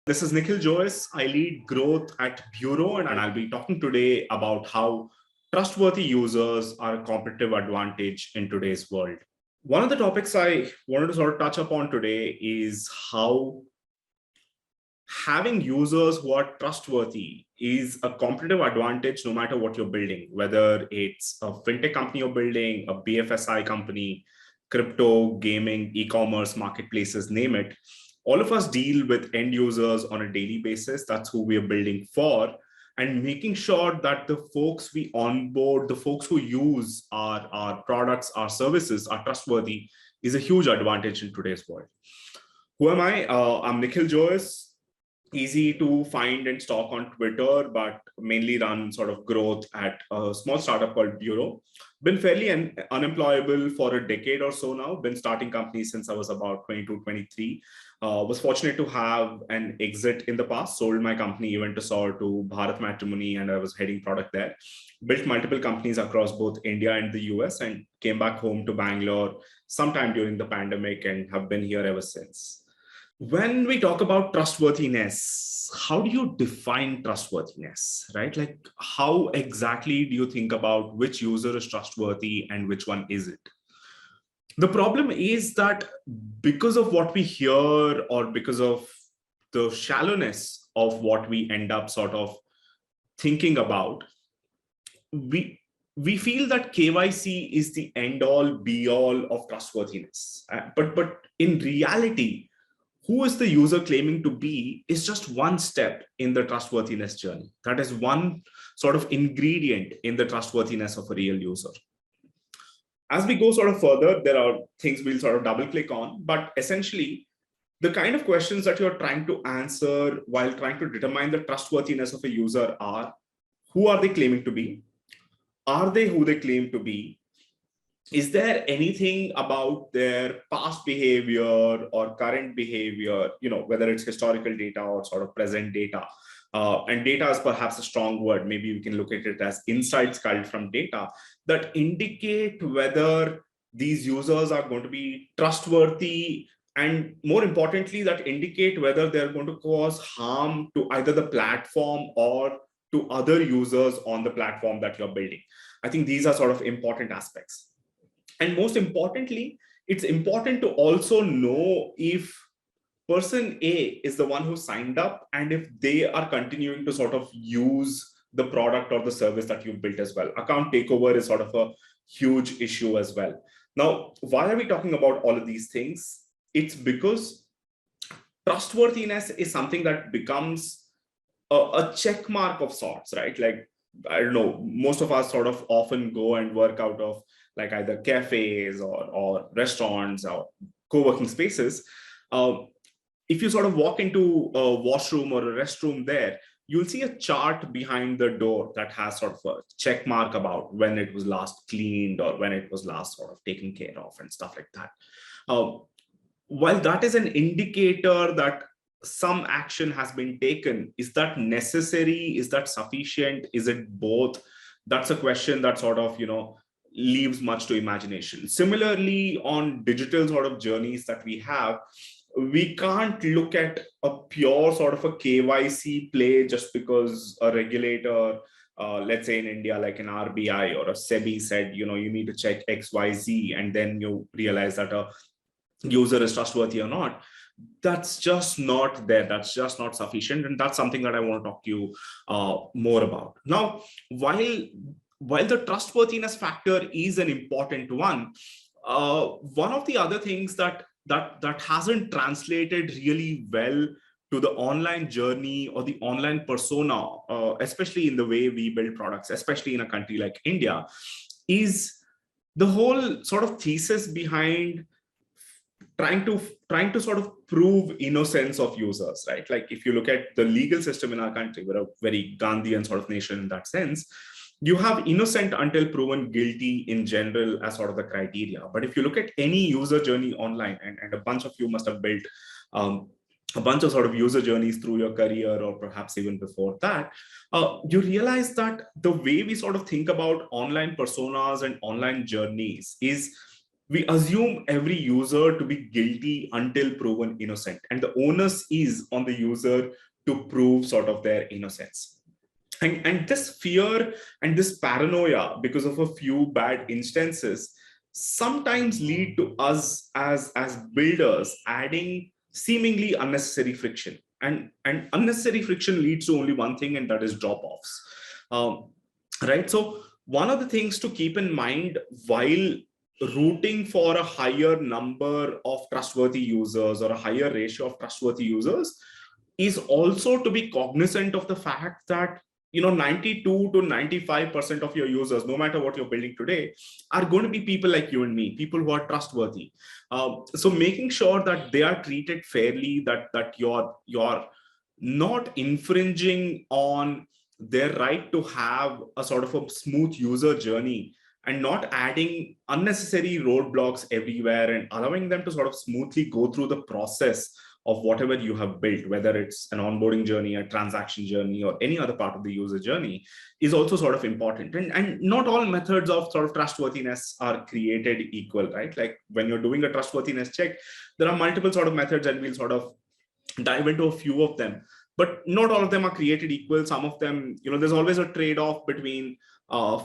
This is Nikhil Jois. I lead growth at Bureau, and I'll be talking today about how trustworthy users are a competitive advantage in today's world. One of the topics I wanted to sort of touch upon today is how having users who are trustworthy is a competitive advantage no matter what you're building, whether it's a fintech company you're building, a BFSI company, crypto, gaming, e-commerce, marketplaces, name it. All of us deal with end users on a daily basis. That's who we are building for. And making sure that the folks we onboard, the folks who use our products, our services are trustworthy is a huge advantage in today's world. Who am I? I'm Nikhil Jois. Easy to find and stalk on Twitter, but mainly run sort of growth at a small startup called Bureau. Been fairly unemployable for a decade or so now. Been starting companies since I was about 22, 23. Was fortunate to have an exit in the past. Sold my company Eventusor to Bharat Matrimony, and I was heading product there. Built multiple companies across both India and the US, and came back home to Bangalore sometime during the pandemic and have been here ever since. When we talk about trustworthiness, how do you define trustworthiness, right? Like, how exactly do you think about which user is trustworthy and which one isn't? The problem is that because of what we hear or because of the shallowness of what we end up sort of thinking about, we feel that KYC is the end all be all of trustworthiness. But in reality, who is the user claiming to be is just one step in the trustworthiness journey. That is one sort of ingredient in the trustworthiness of a real user. As we go sort of further, there are things we'll sort of double click on, but essentially the kind of questions that you're trying to answer while trying to determine the trustworthiness of a user are: who are they claiming to be? Are they who they claim to be? Is there anything about their past behavior or current behavior, whether it's historical data or sort of present data? And data is perhaps a strong word. Maybe we can look at it as insights culled from data that indicate whether these users are going to be trustworthy, and more importantly, that indicate whether they're going to cause harm to either the platform or to other users on the platform that you're building. I think these are sort of important aspects. And most importantly, it's important to also know if person A is the one who signed up and if they are continuing to sort of use the product or the service that you've built as well. Account takeover is sort of a huge issue as well. Now, why are we talking about all of these things? It's because trustworthiness is something that becomes a check mark of sorts, right? Like, I don't know, most of us sort of often go and work out of like either cafes or restaurants or co-working spaces. If you sort of walk into a washroom or a restroom there, you'll see a chart behind the door that has sort of a check mark about when it was last cleaned or when it was last sort of taken care of and stuff like that. While that is an indicator that some action has been taken, is that necessary? Is that sufficient? Is it both? That's a question that sort of, leaves much to imagination. Similarly, on digital sort of journeys that we have, we can't look at a pure sort of a KYC play just because a regulator, let's say in India, like an RBI or a SEBI said, you need to check XYZ, and then you realize that a user is trustworthy or not. That's just not there. That's just not sufficient. And that's something that I want to talk to you more about. Now, while the trustworthiness factor is an important one, one of the other things that hasn't translated really well to the online journey or the online persona, especially in the way we build products, especially in a country like India, is the whole sort of thesis behind trying to sort of prove innocence of users, right? Like, if you look at the legal system in our country, we're a very Gandhian sort of nation in that sense. You have innocent until proven guilty in general as sort of the criteria. But if you look at any user journey online, and a bunch of you must have built a bunch of sort of user journeys through your career or perhaps even before that, you realize that the way we sort of think about online personas and online journeys is we assume every user to be guilty until proven innocent, and the onus is on the user to prove sort of their innocence. And this fear and this paranoia, because of a few bad instances, sometimes lead to us as builders adding seemingly unnecessary friction. And unnecessary friction leads to only one thing, and that is drop offs. Right. So one of the things to keep in mind while rooting for a higher number of trustworthy users or a higher ratio of trustworthy users is also to be cognizant of the fact that 92 to 95% of your users, no matter what you're building today, are going to be people like you and me, people who are trustworthy. So making sure that they are treated fairly, that you're not infringing on their right to have a sort of a smooth user journey, and not adding unnecessary roadblocks everywhere, and allowing them to sort of smoothly go through the process of whatever you have built, whether it's an onboarding journey, a transaction journey, or any other part of the user journey, is also sort of important. And not all methods of sort of trustworthiness are created equal, right? Like when you're doing a trustworthiness check, there are multiple sort of methods, and we'll sort of dive into a few of them, but not all of them are created equal. Some of them, there's always a trade-off between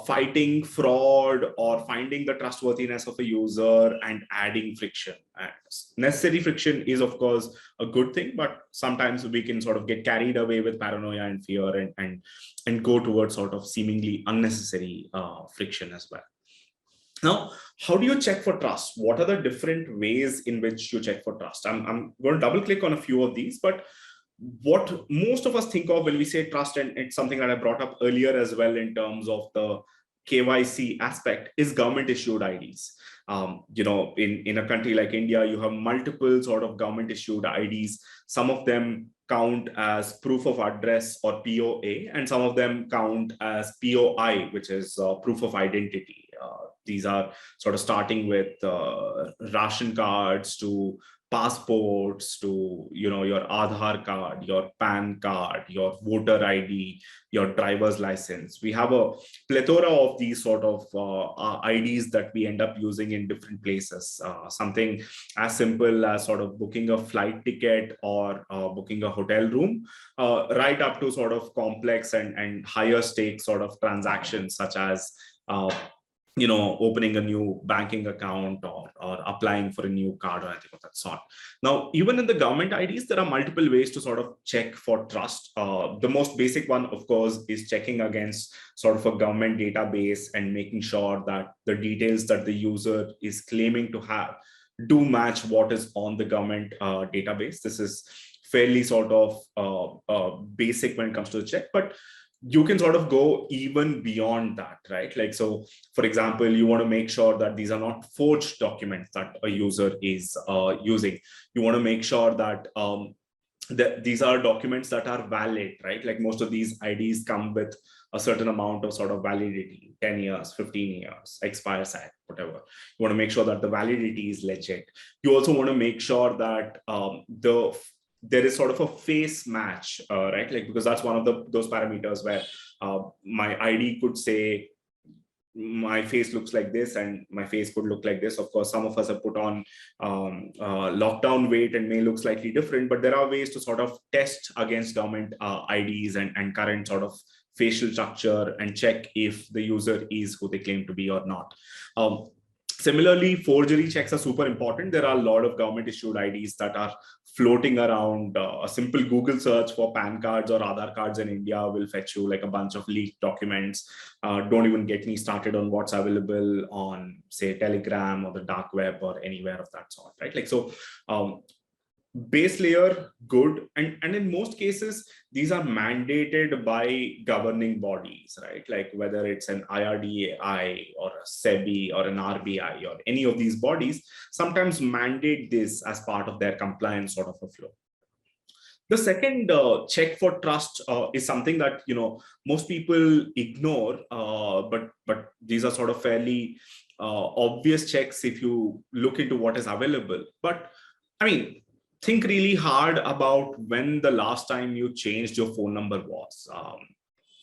fighting fraud or finding the trustworthiness of a user and adding friction. And necessary friction is, of course, a good thing, but sometimes we can sort of get carried away with paranoia and fear, and go towards sort of seemingly unnecessary friction as well. Now, how do you check for trust? What are the different ways in which you check for trust? I'm going to double click on a few of these, but what most of us think of when we say trust, and it's something that I brought up earlier as well in terms of the KYC aspect, is government issued IDs. In a country like India, you have multiple sort of government issued IDs. Some of them count as proof of address or POA, and some of them count as POI, which is proof of identity. These are sort of starting with ration cards to passports to your Aadhaar card, your PAN card, your voter ID, your driver's license. We have a plethora of these sort of IDs that we end up using in different places. Something as simple as sort of booking a flight ticket or booking a hotel room, right up to sort of complex and higher stakes sort of transactions, such as opening a new banking account, or applying for a new card, or anything of that sort. Now, even in the government IDs, there are multiple ways to sort of check for trust. The most basic one, of course, is checking against sort of a government database and making sure that the details that the user is claiming to have do match what is on the government database. This is fairly sort of basic when it comes to the check, but you can sort of go even beyond that, right? Like, so for example, you want to make sure that these are not forged documents that a user is using. You want to make sure that these are documents that are valid, right? Like most of these IDs come with a certain amount of sort of validity, 10 years, 15 years, expires at whatever. You want to make sure that the validity is legit. You also want to make sure that there is sort of a face match, right? Like, because that's one of those parameters where my ID could say my face looks like this and my face could look like this. Of course, some of us have put on lockdown weight and may look slightly different, but there are ways to sort of test against government IDs and current sort of facial structure and check if the user is who they claim to be or not. Similarly, forgery checks are super important. There are a lot of government issued IDs that are floating around. A simple Google search for PAN cards or Aadhaar cards in India will fetch you like a bunch of leaked documents. Don't even get me started on what's available on, say, Telegram or the dark web or anywhere of that sort, right? Like, so base layer, good. And in most cases, these are mandated by governing bodies, right? Like whether it's an IRDAI or a SEBI or an RBI or any of these bodies, sometimes mandate this as part of their compliance sort of a flow. The second check for trust is something that most people ignore, but these are sort of fairly obvious checks if you look into what is available. But I mean, think really hard about when the last time you changed your phone number was.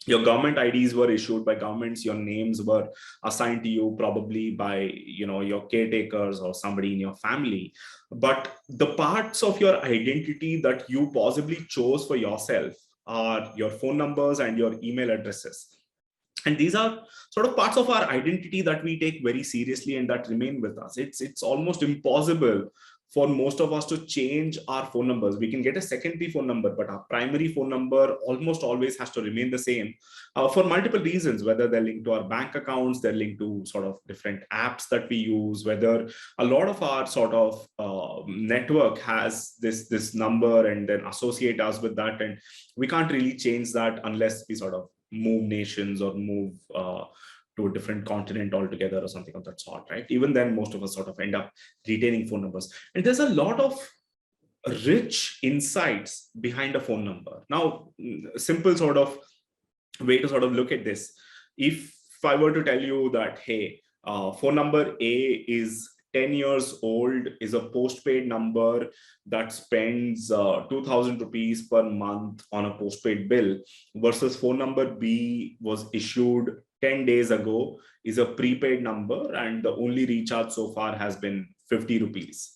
Your government IDs were issued by governments, your names were assigned to you probably by your caretakers or somebody in your family. But the parts of your identity that you possibly chose for yourself are your phone numbers and your email addresses. And these are sort of parts of our identity that we take very seriously and that remain with us. It's almost impossible for most of us to change our phone numbers. We can get a secondary phone number, but our primary phone number almost always has to remain the same, for multiple reasons, whether they're linked to our bank accounts, they're linked to sort of different apps that we use, whether a lot of our sort of network has this number and then associate us with that. And we can't really change that unless we sort of move nations or move to a different continent altogether or something of that sort, right? Even then, most of us sort of end up retaining phone numbers. And there's a lot of rich insights behind a phone number. Now, simple sort of way to sort of look at this. If I were to tell you that, hey, phone number A is 10 years old, is a postpaid number that spends 2,000 rupees per month on a postpaid bill, versus phone number B was issued 10 days ago, is a prepaid number, and the only recharge so far has been 50 rupees.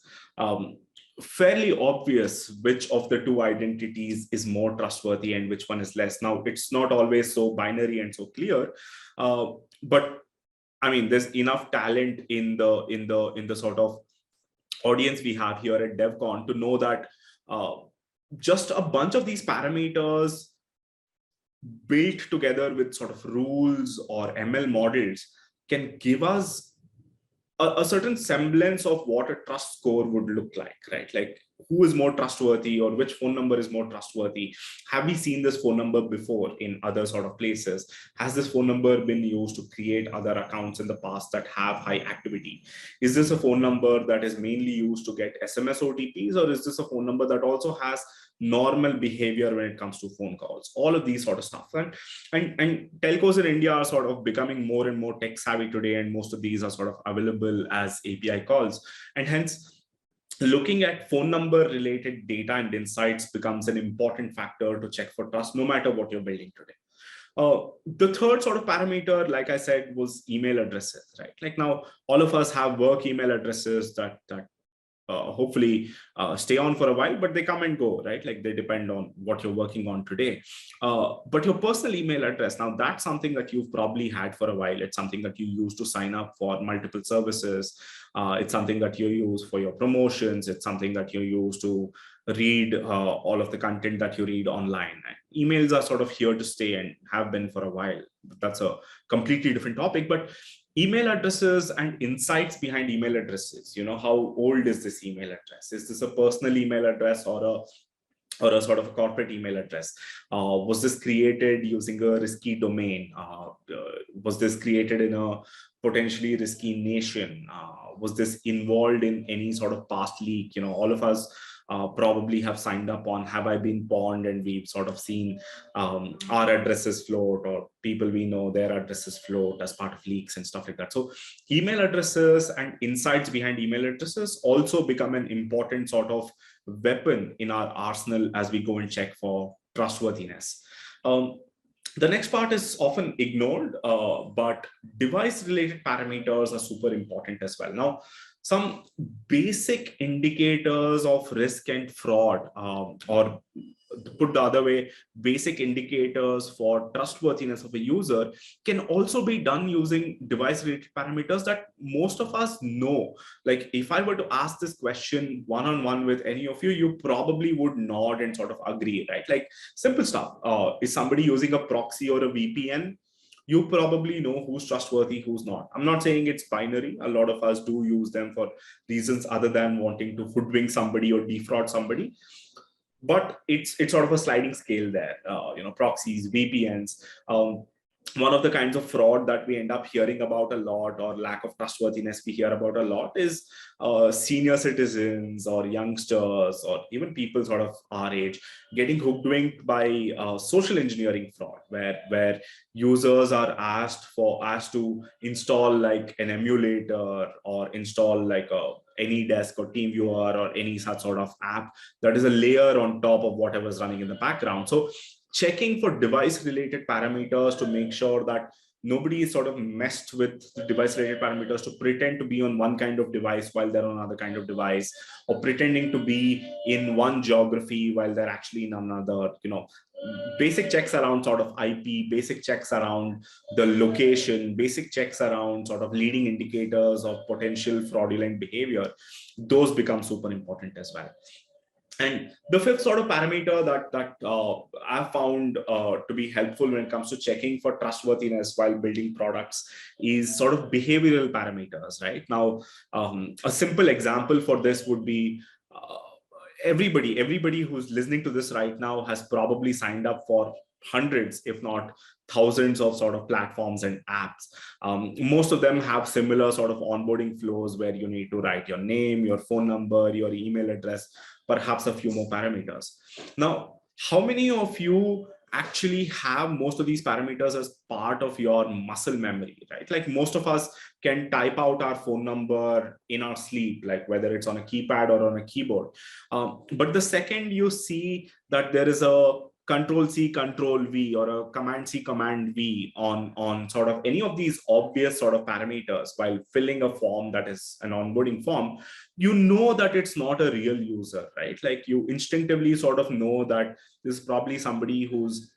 Fairly obvious which of the two identities is more trustworthy and which one is less. Now, it's not always so binary and so clear, but I mean, there's enough talent in the sort of audience we have here at DevCon to know that just a bunch of these parameters built together with sort of rules or ML models can give us a certain semblance of what a trust score would look like, right? Like, who is more trustworthy, or which phone number is more trustworthy? Have we seen this phone number before in other sort of places? Has this phone number been used to create other accounts in the past that have high activity? Is this a phone number that is mainly used to get SMS OTPs, or is this a phone number that also has normal behavior when it comes to phone calls? All of these sort of stuff. And telcos in India are sort of becoming more and more tech savvy today, and most of these are sort of available as API calls. And hence, looking at phone number related data and insights becomes an important factor to check for trust, no matter what you're building today. The third sort of parameter, like I said, was email addresses, right? Like, now all of us have work email addresses that hopefully stay on for a while, but they come and go, right? Like, they depend on what you're working on today. But your personal email address, now that's something that you've probably had for a while. It's something that you use to sign up for multiple services. It's something that you use for your promotions. It's something that you use to read all of the content that you read online. Emails are sort of here to stay and have been for a while. That's a completely different topic. But email addresses and insights behind email addresses, how old is this email address? Is this a personal email address or a sort of a corporate email address? Was this created using a risky domain? Was this created in a potentially risky nation? Was this involved in any sort of past leak? All of us probably have signed up on Have I Been Pawned, and we've sort of seen our addresses float, or people we know, their addresses float as part of leaks and stuff like that. So email addresses and insights behind email addresses also become an important sort of weapon in our arsenal as we go and check for trustworthiness. The next part is often ignored, but device-related parameters are super important as well. Now, some basic indicators of risk and fraud, or put the other way, basic indicators for trustworthiness of a user can also be done using device-related parameters that most of us know. Like, if I were to ask this question one-on-one with any of you, you probably would nod and sort of agree, right? Like, simple stuff. Is somebody using a proxy or a VPN? You probably know who's trustworthy, who's not. I'm not saying it's binary. A lot of us do use them for reasons other than wanting to hoodwink somebody or defraud somebody. But it's sort of a sliding scale there. Proxies, VPNs. One of the kinds of fraud that we end up hearing about a lot, or lack of trustworthiness we hear about a lot, is senior citizens or youngsters or even people sort of our age getting hoodwinked by social engineering fraud, where users are asked to install like an emulator or install like AnyDesk or TeamViewer or any such sort of app that is a layer on top of whatever's running in the background. So checking for device related parameters to make sure that nobody is sort of messed with the device related parameters to pretend to be on one kind of device while they're on another kind of device, or pretending to be in one geography while they're actually in another. Basic checks around sort of IP, basic checks around the location, basic checks around sort of leading indicators of potential fraudulent behavior, those become super important as well. And the fifth sort of parameter that I've found to be helpful when it comes to checking for trustworthiness while building products is sort of behavioral parameters, right? Now, a simple example for this would be everybody who's listening to this right now has probably signed up for hundreds, if not thousands of sort of platforms and apps. Most of them have similar sort of onboarding flows where you need to write your name, your phone number, your email address, perhaps a few more parameters. Now, how many of you actually have most of these parameters as part of your muscle memory, right? Like most of us can type out our phone number in our sleep, like whether it's on a keypad or on a keyboard. But the second you see that there is a Control C, Control V, or a Command C, Command V on sort of any of these obvious sort of parameters while filling a form that is an onboarding form, you know that it's not a real user, right? Like you instinctively sort of know that this is probably somebody who's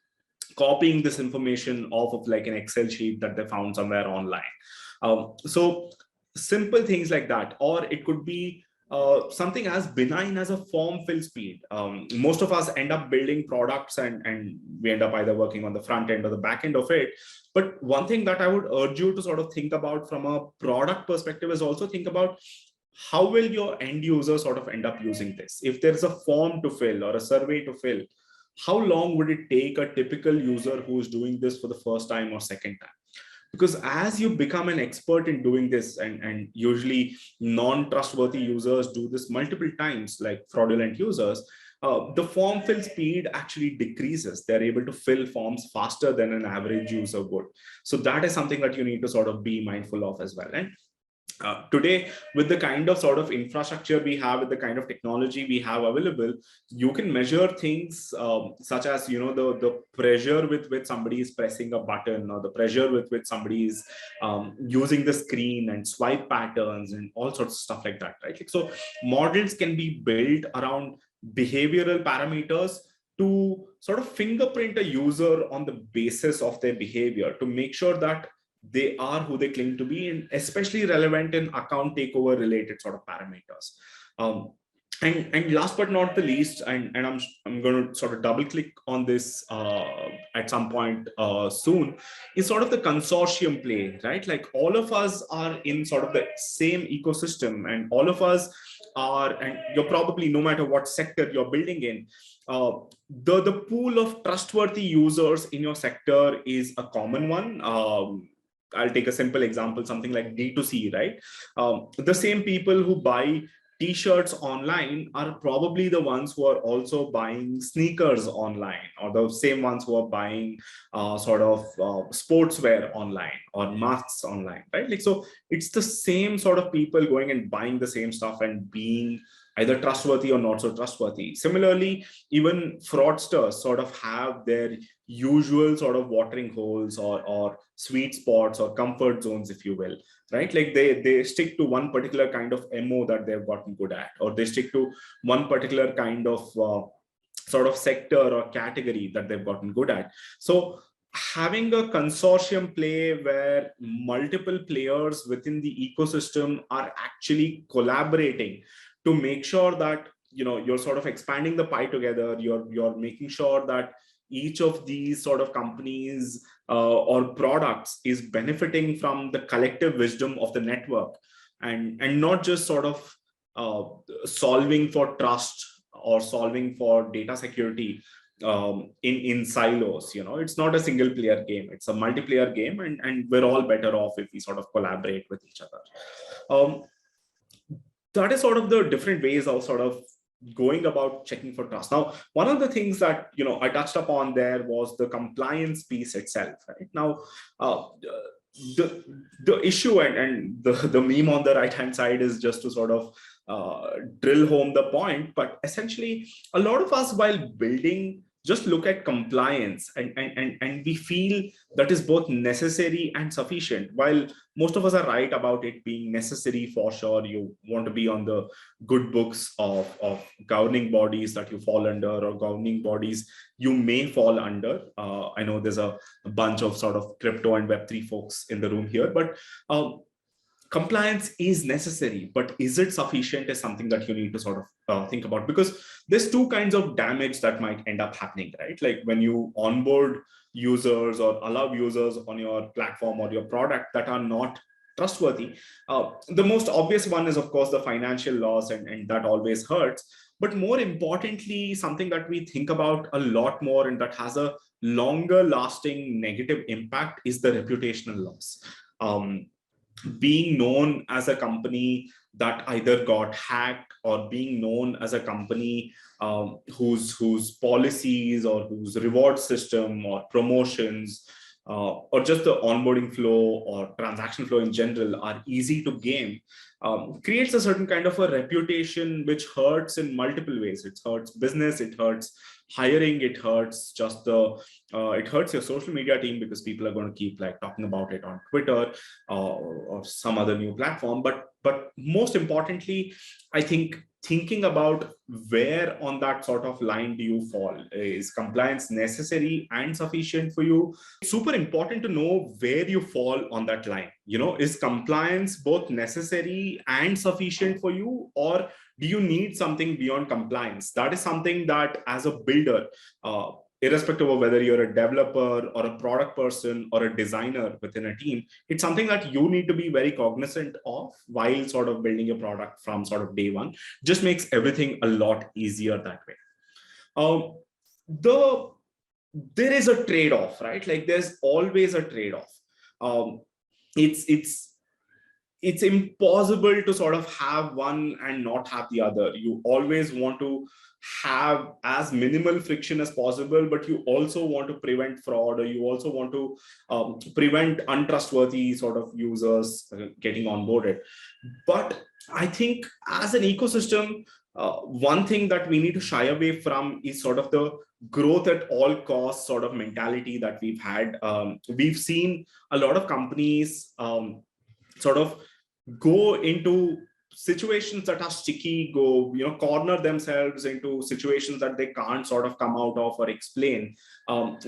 copying this information off of like an Excel sheet that they found somewhere online. So simple things like that, or it could be something as benign as a form fill speed. Most of us end up building products and we end up either working on the front end or the back end of it. But one thing that I would urge you to sort of think about from a product perspective is also think about how will your end user sort of end up using this? If there's a form to fill or a survey to fill, how long would it take a typical user who's doing this for the first time or second time? Because as you become an expert in doing this, and usually non-trustworthy users do this multiple times, like fraudulent users, the form fill speed actually decreases. They're able to fill forms faster than an average user would. So that is something that you need to sort of be mindful of as well. And today, with the kind of sort of infrastructure we have, with the kind of technology we have available, you can measure things such as, the pressure with which somebody is pressing a button, or the pressure with which somebody is using the screen, and swipe patterns and all sorts of stuff like that, right? So models can be built around behavioral parameters to sort of fingerprint a user on the basis of their behavior to make sure that they are who they claim to be, and especially relevant in account takeover related sort of parameters. And last but not the least, and I'm going to sort of double click on this at some point soon, is sort of the consortium play, right? Like all of us are in sort of the same ecosystem, and all of us are, and you're probably, no matter what sector you're building in, the pool of trustworthy users in your sector is a common one. I'll take a simple example, something like D2C, right? The same people who buy t-shirts online are probably the ones who are also buying sneakers online, or the same ones who are buying sportswear online or masks online, right? Like, so it's the same sort of people going and buying the same stuff and being either trustworthy or not so trustworthy. Similarly, even fraudsters sort of have their usual sort of watering holes or sweet spots or comfort zones, if you will, right? Like they stick to one particular kind of MO that they've gotten good at, or they stick to one particular kind of sort of sector or category that they've gotten good at. So having a consortium play where multiple players within the ecosystem are actually collaborating to make sure that you're sort of expanding the pie together, you're making sure that each of these sort of companies or products is benefiting from the collective wisdom of the network, and not just sort of solving for trust or solving for data security in silos. It's not a single player game, it's a multiplayer game, and we're all better off if we sort of collaborate with each other. That is sort of the different ways of sort of going about checking for trust. Now, one of the things that I touched upon there was the compliance piece itself, right? Now, the issue and the meme on the right hand side is just to sort of drill home the point, but essentially a lot of us, while building just look at compliance, and we feel that is both necessary and sufficient. While most of us are right about it being necessary, for sure, you want to be on the good books of governing bodies that you fall under, or governing bodies you may fall under. I know there's a bunch of sort of crypto and Web3 folks in the room here, but compliance is necessary, but is it sufficient is something that you need to sort of think about, because there's two kinds of damage that might end up happening, right? Like when you onboard users or allow users on your platform or your product that are not trustworthy. The most obvious one is, of course, the financial loss, and that always hurts. But more importantly, something that we think about a lot more and that has a longer lasting negative impact is the reputational loss. Being known as a company that either got hacked, or being known as a company whose policies or whose reward system or promotions or just the onboarding flow or transaction flow in general are easy to game, creates a certain kind of a reputation which hurts in multiple ways. It hurts business, it hurts hiring, it hurts just the it hurts your social media team, because people are going to keep like talking about it on Twitter or some other new platform. But most importantly, I think thinking about where on that sort of line do you fall. Is compliance necessary and sufficient for you? It's super important to know where you fall on that line. Is compliance both necessary and sufficient for you, or do you need something beyond compliance? That is something that as a builder, irrespective of whether you're a developer or a product person or a designer within a team, it's something that you need to be very cognizant of while sort of building your product from sort of day one. Just makes everything a lot easier that way. There is a trade-off, right? Like there's always a trade-off. It's impossible to sort of have one and not have the other. You always want to have as minimal friction as possible, but you also want to prevent fraud, or you also want to prevent untrustworthy sort of users getting onboarded. But I think as an ecosystem, one thing that we need to shy away from is sort of the growth at all costs sort of mentality that we've had. We've seen a lot of companies sort of go into situations that are sticky, corner themselves into situations that they can't sort of come out of or explain,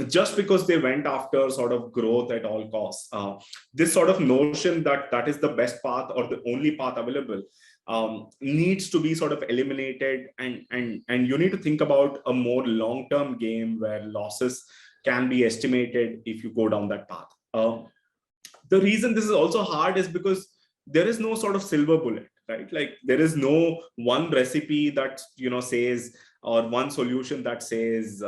just because they went after sort of growth at all costs. This sort of notion that is the best path or the only path available needs to be sort of eliminated, and you need to think about a more long-term game where losses can be estimated if you go down that path. The reason this is also hard is because there is no sort of silver bullet, right? Like there is no one recipe that says, or one solution that says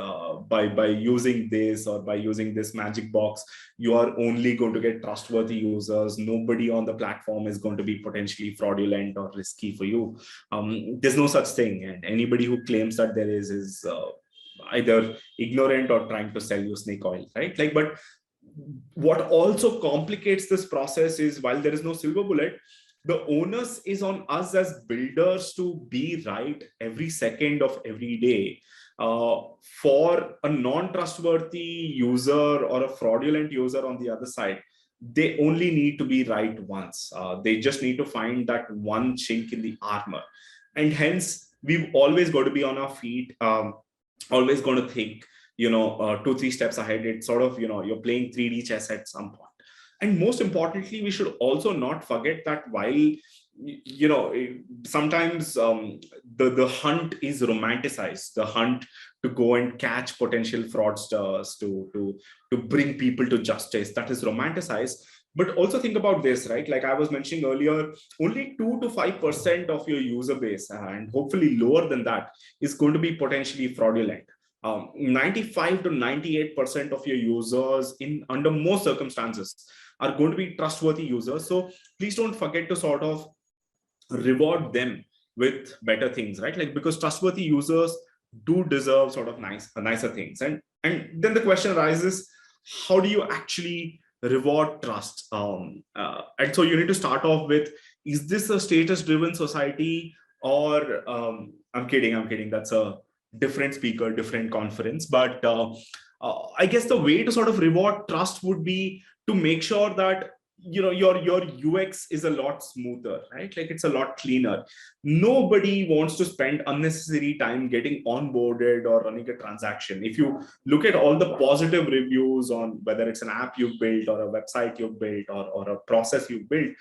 by using this or by using this magic box, you are only going to get trustworthy users. Nobody on the platform is going to be potentially fraudulent or risky for you. There's no such thing, and anybody who claims that there is either ignorant or trying to sell you snake oil, right? Like, but what also complicates this process is, while there is no silver bullet, the onus is on us as builders to be right every second of every day. For a non-trustworthy user or a fraudulent user on the other side, they only need to be right once. They just need to find that one chink in the armor. And hence, we've always got to be on our feet, always going to think, 2-3 steps ahead. It's sort of, you're playing 3D chess at some point. And most importantly, we should also not forget that while, sometimes the hunt is romanticized, the hunt to go and catch potential fraudsters, to bring people to justice, that is romanticized. But also think about this, right? Like I was mentioning earlier, only 2 to 5% of your user base, and hopefully lower than that, is going to be potentially fraudulent. 95 to 98% of your users, under most circumstances, are going to be trustworthy users. So please don't forget to sort of reward them with better things, right? Like, because trustworthy users do deserve sort of nicer things. And then the question arises, how do you actually reward trust? And so you need to start off with, is this a status driven society, or I'm kidding, that's a different speaker, different conference. But I guess the way to sort of reward trust would be to make sure that your UX is a lot smoother, right? Like it's a lot cleaner. Nobody wants to spend unnecessary time getting onboarded or running a transaction. If you look at all the positive reviews on whether it's an app you've built or a website you've built or a process you've built,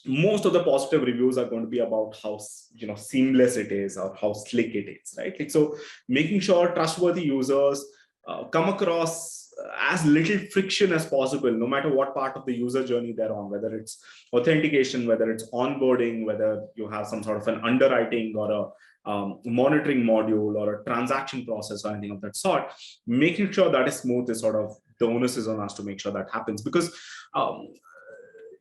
most of the positive reviews are going to be about how seamless it is or how slick it is, right? Like, so making sure trustworthy users come across as little friction as possible, no matter what part of the user journey they're on, whether it's authentication, whether it's onboarding, whether you have some sort of an underwriting or a monitoring module or a transaction process or anything of that sort. Making sure that is smooth is sort of the onus is on us to make sure that happens, because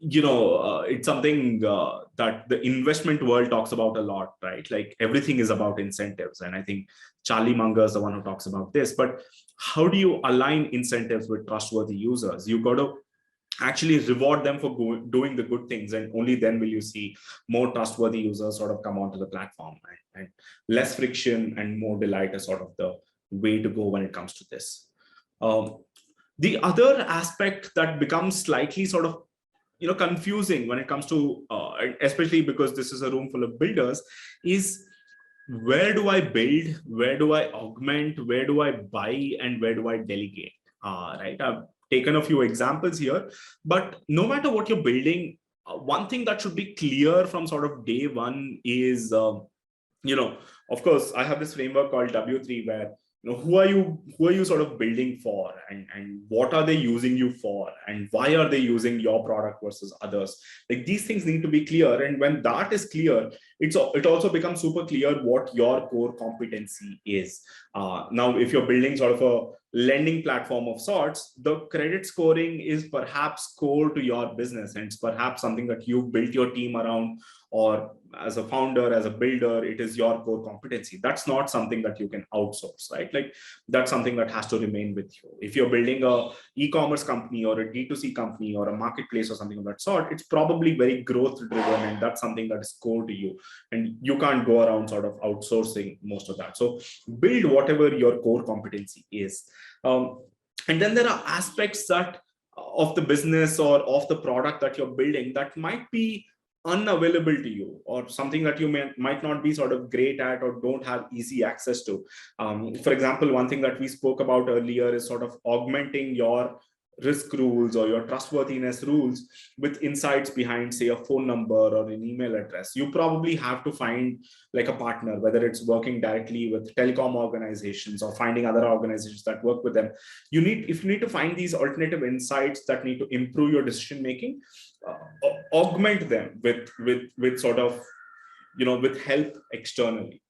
it's something that the investment world talks about a lot, right? Like everything is about incentives. And I think Charlie Munger is the one who talks about this. But how do you align incentives with trustworthy users? You got to actually reward them for doing the good things. And only then will you see more trustworthy users sort of come onto the platform. And less friction and more delight is sort of the way to go when it comes to this. The other aspect that becomes slightly sort of confusing when it comes to especially because this is a room full of builders, is where do I build, where do I augment, where do I buy, and where do I delegate? Right, I've taken a few examples here, but no matter what you're building, one thing that should be clear from sort of day one is of course I have this framework called W3 where who are you sort of building for, and what are they using you for, and why are they using your product versus others? Like these things need to be clear, and when that is clear, it also becomes super clear what your core competency is. Now if you're building sort of a lending platform of sorts, the credit scoring is perhaps core to your business, and it's perhaps something that you've built your team around, or as a founder, as a builder, it is your core competency. That's not something that you can outsource, right? Like that's something that has to remain with you. If you're building a e-commerce company or a D2C company or a marketplace or something of that sort, it's probably very growth driven, and that's something that is core to you, and you can't go around sort of outsourcing most of that. So build whatever your core competency is. And then there are aspects that of the business or of the product that you're building that might be unavailable to you, or something that you might not be sort of great at or don't have easy access to. For example, one thing that we spoke about earlier is sort of augmenting your risk rules or your trustworthiness rules with insights behind, say, a phone number or an email address. You probably have to find like a partner, whether it's working directly with telecom organizations or finding other organizations that work with them. If you need to find these alternative insights that need to improve your decision making, augment them with sort of with help externally.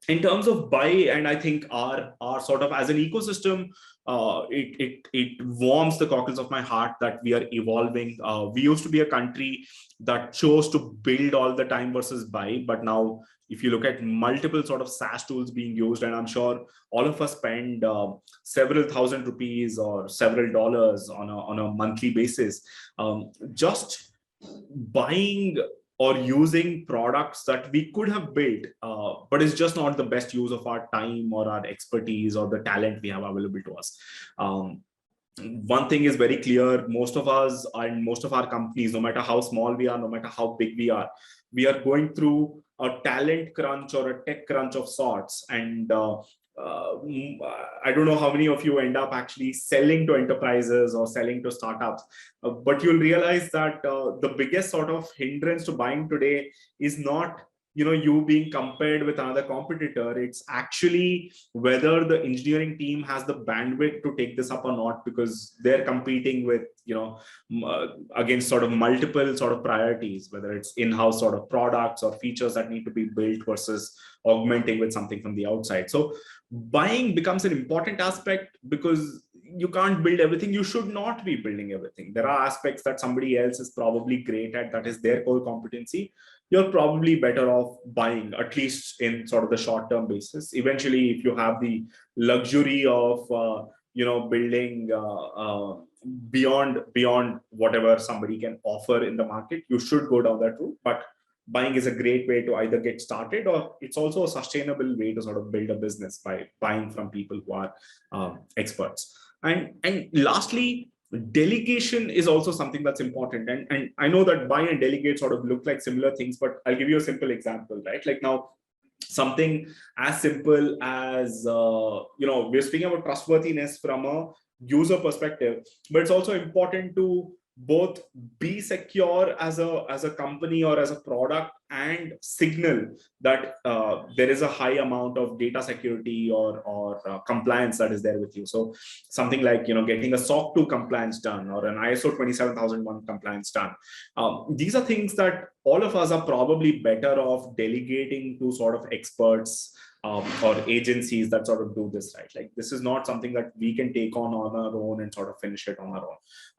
In terms of buy, and I think our sort of as an ecosystem, it warms the cockles of my heart that we are evolving. We used to be a country that chose to build all the time versus buy, but now if you look at multiple sort of SaaS tools being used, and I'm sure all of us spend several thousand rupees or several dollars on a monthly basis, just buying or using products that we could have built, but it's just not the best use of our time or our expertise or the talent we have available to us. One thing is very clear: most of us and most of our companies, no matter how small we are, no matter how big we are going through a talent crunch or a tech crunch of sorts. And I don't know how many of you end up actually selling to enterprises or selling to startups, but you'll realize that the biggest sort of hindrance to buying today is not you being compared with another competitor. It's actually whether the engineering team has the bandwidth to take this up or not, because they're competing with against sort of multiple sort of priorities, whether it's in-house sort of products or features that need to be built versus augmenting with something from the outside. So buying becomes an important aspect, because you can't build everything. You should not be building everything. There are aspects that somebody else is probably great at, that is their core competency. You're probably better off buying, at least in sort of the short-term basis. Eventually, if you have the luxury of building beyond whatever somebody can offer in the market, you should go down that route. But buying is a great way to either get started, or it's also a sustainable way to sort of build a business by buying from people who are experts. And lastly, delegation is also something that's important. And I know that buy and delegate sort of look like similar things, but I'll give you a simple example, right? Like now, something as simple as we're speaking about trustworthiness from a user perspective, but it's also important to both be secure as a company or as a product, and signal that there is a high amount of data security or compliance that is there with you. So something like getting a SOC 2 compliance done or an ISO 27001 compliance done. These are things that all of us are probably better off delegating to sort of experts or agencies that sort of do this, right? Like this is not something that we can take on our own and sort of finish it on our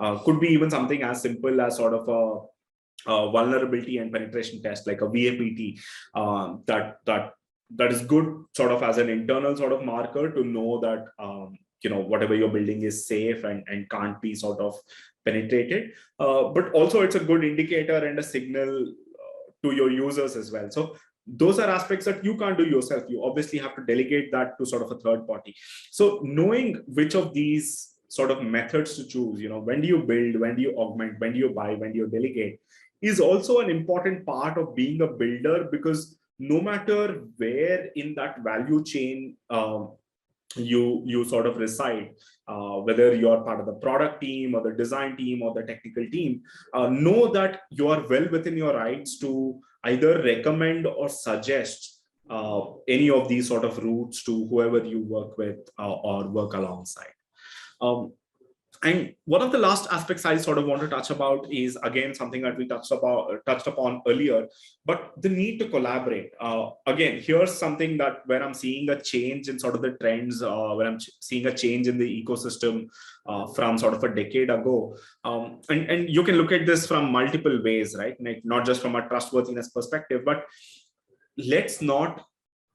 own. Could be even something as simple as sort of a vulnerability and penetration test, like a VAPT, that is good sort of as an internal sort of marker to know that whatever you're building is safe and can't be sort of penetrated. But also it's a good indicator and a signal to your users as well. So those are aspects that you can't do yourself. You obviously have to delegate that to sort of a third party. So knowing which of these sort of methods to choose, when do you build, when do you augment, when do you buy, when do you delegate, is also an important part of being a builder, because no matter where in that value chain you sort of reside, whether you're part of the product team or the design team or the technical team, know that you are well within your rights to either recommend or suggest any of these sort of routes to whoever you work with or work alongside. And one of the last aspects I sort of want to touch about is, again, something that we touched upon earlier, but the need to collaborate. Again, here's something that where I'm seeing a change in sort of the trends, where I'm seeing a change in the ecosystem from sort of a decade ago. And you can look at this from multiple ways, right? Like not just from a trustworthiness perspective, but let's not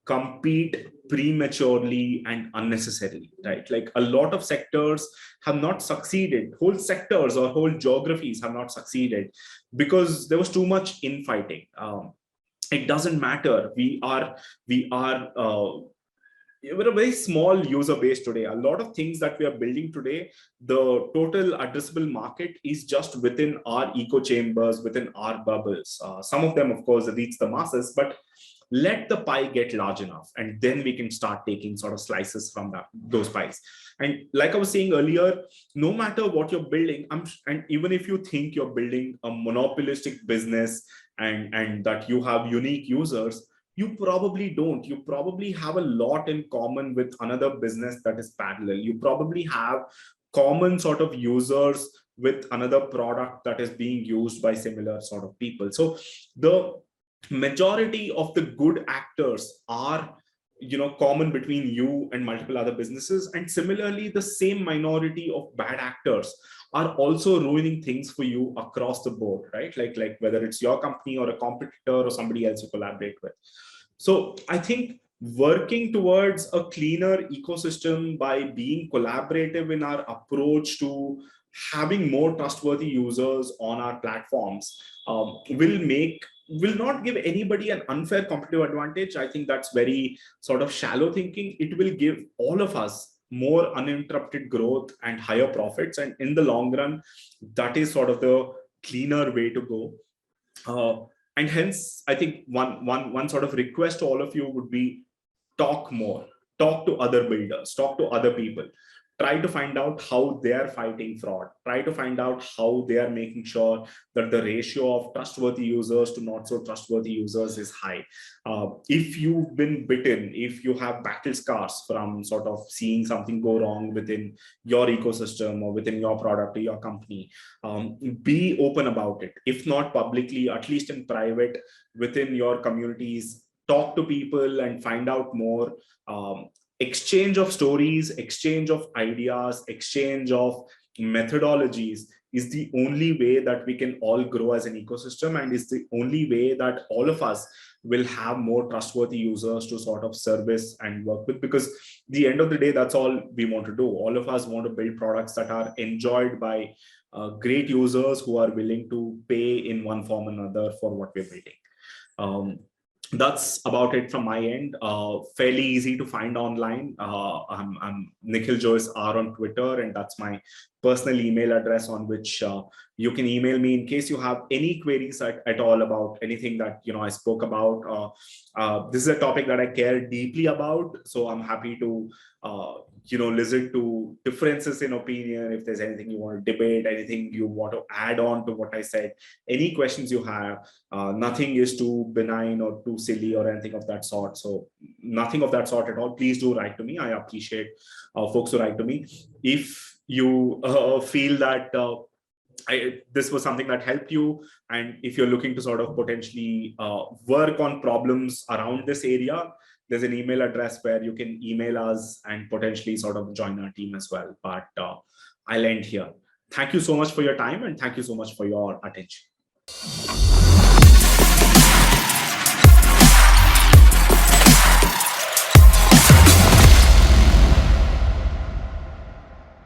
compete prematurely and unnecessarily, right? Like a lot of sectors have not succeeded, whole sectors or whole geographies have not succeeded because there was too much infighting. It doesn't matter. We're a very small user base today. A lot of things that we are building today, the total addressable market is just within our echo chambers, within our bubbles. Some of them, of course, reach the masses, but let the pie get large enough, and then we can start taking sort of slices from those pies. And like I was saying earlier, no matter what you're building, and even if you think you're building a monopolistic business and that you have unique users, you probably don't. You probably have a lot in common with another business that is parallel. You probably have common sort of users with another product that is being used by similar sort of people. So the majority of the good actors are common between you and multiple other businesses, and similarly the same minority of bad actors are also ruining things for you across the board, right? Like whether it's your company or a competitor or somebody else you collaborate with. So I think working towards a cleaner ecosystem by being collaborative in our approach to having more trustworthy users on our platforms will not give anybody an unfair competitive advantage. I think that's very sort of shallow thinking. It will give all of us more uninterrupted growth and higher profits. And in the long run, that is sort of the cleaner way to go. And hence, I think one sort of request to all of you would be talk more, talk to other builders, talk to other people. Try to find out how they are fighting fraud. Try to find out how they are making sure that the ratio of trustworthy users to not so trustworthy users is high. If you've been bitten, if you have battle scars from sort of seeing something go wrong within your ecosystem or within your product or your company, be open about it. If not publicly, at least in private, within your communities, talk to people and find out more. Exchange of stories, exchange of ideas, exchange of methodologies is the only way that we can all grow as an ecosystem, and is the only way that all of us will have more trustworthy users to sort of service and work with. Because the end of the day, that's all we want to do. All of us want to build products that are enjoyed by great users who are willing to pay in one form or another for what we're building. That's about it from my end. Fairly easy to find online. I'm Nikhil Jois R on Twitter, and that's my personal email address on which you can email me in case you have any queries at all about anything that I spoke about. This is a topic that I care deeply about, so I'm happy to listen to differences in opinion. If there's anything you want to debate, anything you want to add on to what I said, any questions you have. Nothing is too benign or too silly or anything of that sort. So nothing of that sort at all. Please do write to me. I appreciate folks who write to me. If you feel that this was something that helped you, and if you're looking to sort of potentially work on problems around this area, there's an email address where you can email us and potentially sort of join our team as well. But I'll end here. Thank you so much for your time, and thank you so much for your attention.